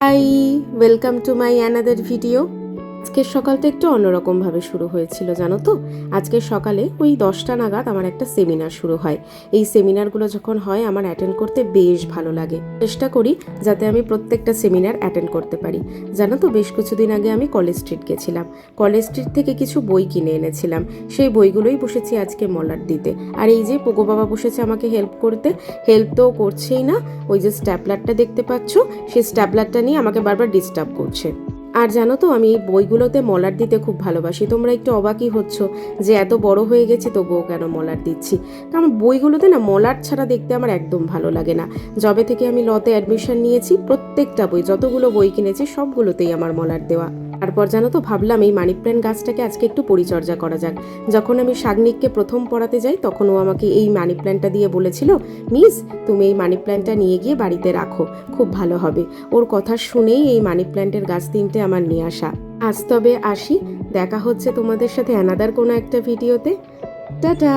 High, welcome to my another video. আজকের সকালটা একটু অন্যরকমভাবে শুরু হয়েছিল জানো তো। আজকের সকালে ওই 10টা নাগাদ আমার একটা সেমিনার শুরু হয়। এই সেমিনারগুলো যখন হয় আমার অ্যাটেন্ড করতে বেশ ভালো লাগে। চেষ্টা করি যাতে আমি প্রত্যেকটা সেমিনার অ্যাটেন্ড করতে পারি। জানো তো, বেশ কিছুদিন আগে আমি কলেজ স্ট্রিট গেছিলাম। কলেজ স্ট্রিট থেকে কিছু বই কিনে এনেছিলাম। সেই বইগুলোই বসেছি আজকে মলাট দিতে। আর এই যে পোগো বাবা বসেছে আমাকে হেল্প করতে। হেল্প তো করছেই না, ওই যে স্ট্যাপলারটা দেখতে পাচ্ছ, সেই স্ট্যাপলারটা নিয়ে আমাকে বারবার ডিস্টার্ব করছে। আর জানো তো, আমি এই বইগুলোতে মলাট দিতে খুব ভালোবাসি। তোমরা একটু অবাকই হচ্ছ যে এত বড় হয়ে গেছি তবুও কেন মলাট দিচ্ছি। কারণ বইগুলোতে না মলাট ছাড়া দেখতে আমার একদম ভালো লাগে না। যবে থেকে আমি লতে অ্যাডমিশন নিয়েছি প্রত্যেকটা বই, যতগুলো বই কিনেছি সবগুলোতেই আমার মলাট দেওয়া। তারপর জানো তো, ভাবলাম এই মানি প্ল্যান্ট গাছটাকে আজকে একটু পরিচর্যা করা যাক। যখন আমি শাগনিককে প্রথম পড়াতে যাই তখন ও আমাকে এই মানি প্ল্যান্টটা দিয়ে বলেছিল, মিস তুমি এই মানি প্ল্যান্টটা নিয়ে গিয়ে বাড়িতে রাখো, খুব ভালো হবে। ওর কথা শুনেই এই মানি প্ল্যান্টের গাছ 3টে আমার নিয়ে আসা। আজ তবে আসি, দেখা হচ্ছে তোমাদের সাথে অ্যানাদার কোনো একটা ভিডিওতে। টাটা।